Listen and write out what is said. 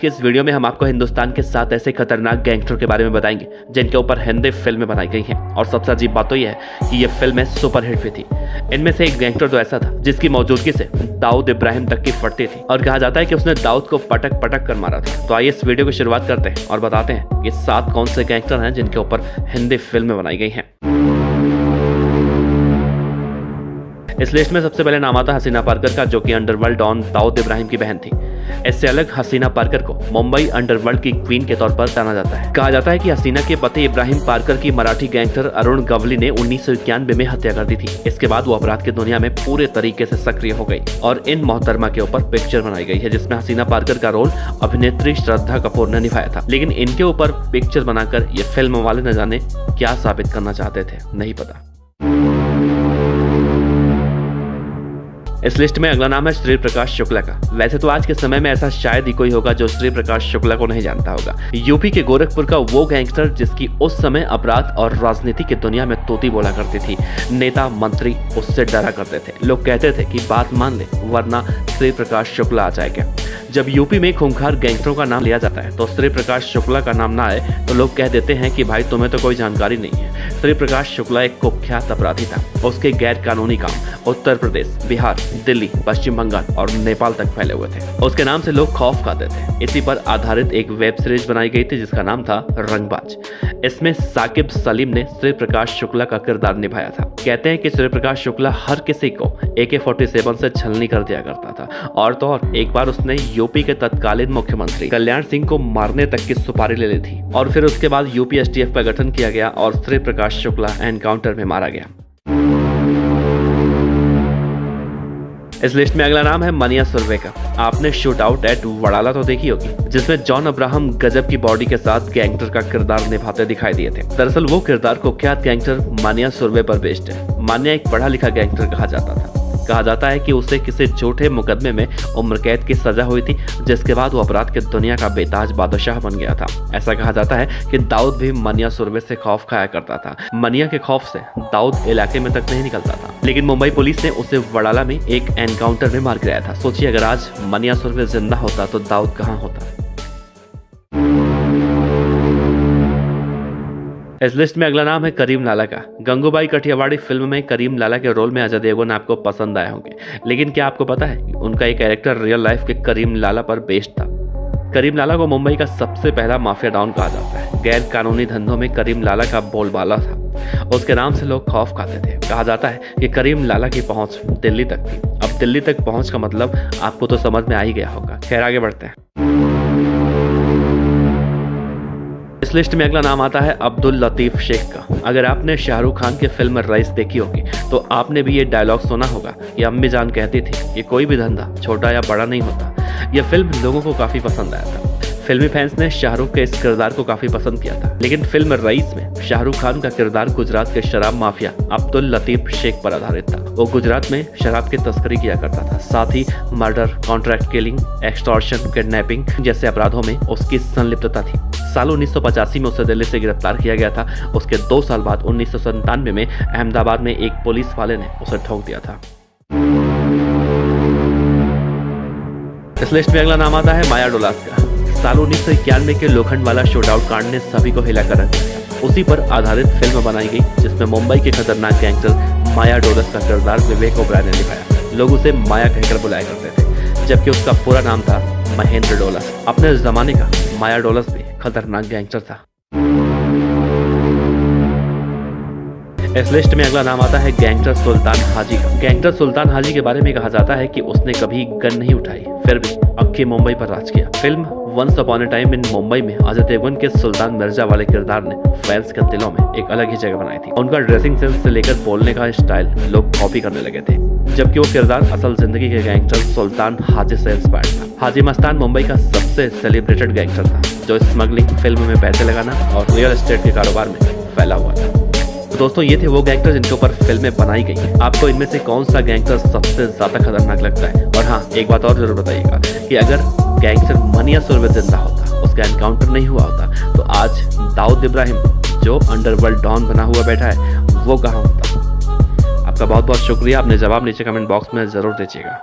कि इस वीडियो में हम आपको हिंदुस्तान के 7 ऐसे खतरनाक गैंगस्टर के बारे में बताएंगे जिनके ऊपर हिंदी फिल्में बनाई गई हैं। और सबसे अजीब बात तो यह है कि ये फिल्में सुपरहिट भी थी। इनमें से एक गैंगस्टर तो ऐसा था जिसकी मौजूदगी से दाऊद इब्राहिम तक की फटती थी और कहा जाता है कि उसने दाऊद को पटक पटक कर मारा था। तो आइए इस वीडियो की शुरुआत करते हैं और बताते हैं कि 7 कौन से गैंगस्टर हैं जिनके ऊपर हिंदी फिल्में बनाई गई हैं। इस लिस्ट में सबसे पहले नाम आता है हसीना पारकर का, जो कि अंडरवर्ल्ड डॉन दाऊद इब्राहिम की बहन थी। इससे अलग हसीना पारकर को मुंबई अंडरवर्ल्ड की क्वीन के तौर पर जाना जाता है। कहा जाता है कि हसीना के पति इब्राहिम पारकर की मराठी गैंगस्टर अरुण गवली ने 1991 में हत्या कर दी थी। इसके बाद वो अपराध की दुनिया में पूरे तरीके से सक्रिय हो गई और इन मोहतरमा के ऊपर पिक्चर बनाई गई है जिसमें हसीना पारकर का रोल अभिनेत्री श्रद्धा कपूर ने निभाया था। लेकिन इनके ऊपर पिक्चर बनाकर ये फिल्म वाले न जाने क्या साबित करना चाहते थे, नहीं पता। इस लिस्ट में अगला नाम है श्री प्रकाश शुक्ला का। वैसे तो आज के समय में ऐसा शायद ही कोई होगा जो श्री प्रकाश शुक्ला को नहीं जानता होगा। यूपी के गोरखपुर का वो गैंगस्टर जिसकी उस समय अपराध और राजनीति की दुनिया में तोती बोला करती थी। नेता मंत्री उससे डरा करते थे। लोग कहते थे कि बात मान ले वरना श्री प्रकाश शुक्ला आ जाएगा। जब यूपी में खूंखार गैंगस्टरों का नाम लिया जाता है तो श्री प्रकाश शुक्ला का नाम ना आए तो लोग कह देते हैं कि भाई तुम्हें तो कोई जानकारी नहीं है। श्री प्रकाश शुक्ला एक कुख्यात अपराधी था। उसके गैर कानूनी काम उत्तर प्रदेश, बिहार, दिल्ली, पश्चिम बंगाल और नेपाल तक फैले हुए थे। उसके नाम से लोग खौफ खाते थे। इसी पर आधारित एक वेब सीरीज बनाई गई थी जिसका नाम था रंगबाज। इसमें साकिब सलीम ने श्री प्रकाश शुक्ला का किरदार निभाया था। कहते हैं कि श्री प्रकाश शुक्ला हर किसी को AK-47 से छलनी कर दिया करता था। और तो और एक बार उसने यूपी के तत्कालीन मुख्यमंत्री कल्याण सिंह को मारने तक की सुपारी ले ली थी और फिर उसके बाद यूपी STF का गठन किया गया और श्री प्रकाश शुक्ला एनकाउंटर में मारा गया। इस लिस्ट में अगला नाम है मनिया सुर्वे का। आपने शूट आउट एट वडाला तो देखी होगी, जिसमें जॉन अब्राहम गजब की बॉडी के साथ गैंगस्टर का किरदार निभाते दिखाई दिए थे। दरअसल वो किरदार कुख्यात गैंगस्टर मनिया सुर्वे पर बेस्ड है। मनिया एक पढ़ा लिखा गैंगस्टर कहा जाता था। कहा जाता है कि उसे किसी झूठे मुकदमे में उम्र कैद की सजा हुई थी, जिसके बाद वो अपराध की दुनिया का बेताज बादशाह बन गया था। ऐसा कहा जाता है कि दाऊद भी मनिया सुर्वे से खौफ खाया करता था। मनिया के खौफ से दाऊद इलाके में तक नहीं निकलता था। लेकिन मुंबई पुलिस ने उसे वडाला में एक एनकाउंटर में मार गिराया था। सोचिए अगर आज मनिया सुर्वे जिंदा होता तो दाऊद कहाँ होता। इस लिस्ट में अगला नाम है करीम लाला का। गंगूबाई काठियावाड़ी फिल्म में करीम लाला के रोल में अजय देवगन आपको पसंद आए होंगे, लेकिन क्या आपको पता है उनका एक कैरेक्टर रियल लाइफ के करीम लाला पर बेस्ड था। करीम लाला को मुंबई का सबसे पहला माफिया डॉन कहा जाता है। गैर कानूनी धंधों में करीम लाला का बोलबाला था। उसके नाम से लोग खौफ खाते थे। कहा जाता है कि करीम लाला की पहुंच दिल्ली तक थी। अब दिल्ली तक पहुंच का मतलब आपको तो समझ में आ ही गया होगा। खैर आगे बढ़ते हैं। इस लिस्ट में अगला नाम आता है अब्दुल लतीफ शेख का। अगर आपने शाहरुख खान की फिल्म रईस देखी होगी तो आपने भी ये डायलॉग सुना होगा कि अम्मी जान कहती थी कि कोई भी धंधा छोटा या बड़ा नहीं होता। यह फिल्म लोगों को काफी पसंद आया था। फिल्मी फैंस ने शाहरुख के इस किरदार को काफी पसंद किया था। लेकिन फिल्म रईस में शाहरुख खान का किरदार गुजरात के शराब माफिया अब्दुल लतीफ शेख पर आधारित था। वो गुजरात में शराब की तस्करी किया करता था। साथ ही murder, contract killing, extortion, kidnapping जैसे अपराधों में उसकी संलिप्तता थी। साल 1985 में उसे दिल्ली से गिरफ्तार किया गया था। उसके 2 साल बाद 1997 में अहमदाबाद में एक पुलिस वाले ने उसे ठोक दिया था। इस लिस्ट में अगला नाम आता है माया डोलास का। साल 1991 के लोखंडवाला शूटआउट कांड ने सभी को हिला कर रख दिया। उसी पर आधारित फिल्म बनाई गई जिसमें मुंबई के खतरनाक गैंगस्टर माया डोलस का किरदार विवेक ओबराय ने निभाया। लोग उसे माया कहकर बुलाया करते थे, जबकि उसका पूरा नाम था महेंद्र डोलस। अपने जमाने का माया डोलस भी खतरनाक गैंगस्टर था। इस लिस्ट में अगला नाम आता है गैंगस्टर सुल्तान हाजी का। गैंगस्टर सुल्तान हाजी के बारे में कहा जाता है कि उसने कभी गन नहीं उठाई, फिर भी अक्की मुंबई पर राज किया। Film once upon a time in Mumbai में अजय देवगन के सुल्तान मिर्जा वाले किरदार ने फैंस के दिलों में एक अलग ही जगह बनाई थी। उनका ड्रेसिंग सेंस से लेकर बोलने का स्टाइल लोग कॉपी करने लगे थे, जबकि वो किरदार असल जिंदगी के गैंगस्टर सुल्तान हाजी से इंस्पायर्ड था। हाजी मस्तान मुंबई का सबसे सेलिब्रेटेड गैंगस्टर था जो स्मगलिंग, फिल्म में पैसे लगाना और रियल एस्टेट के कारोबार में फैला हुआ था। तो दोस्तों ये थे वो गैंगस्टर जिनके ऊपर फिल्में बनाई गई हैं। आपको इनमें से कौन सा गैंगस्टर सबसे ज्यादा खतरनाक लगता है? और हाँ, एक बात और जरूर बताइएगा कि अगर गैंगस्टर मनिया सुर्वे जिंदा होता, उसका एनकाउंटर नहीं हुआ होता, तो आज दाऊद इब्राहिम जो अंडरवर्ल्ड डॉन बना हुआ बैठा है वो कहाँ होता? आपका बहुत बहुत शुक्रिया। अपने जवाब नीचे कमेंट बॉक्स में जरूर दीजिएगा।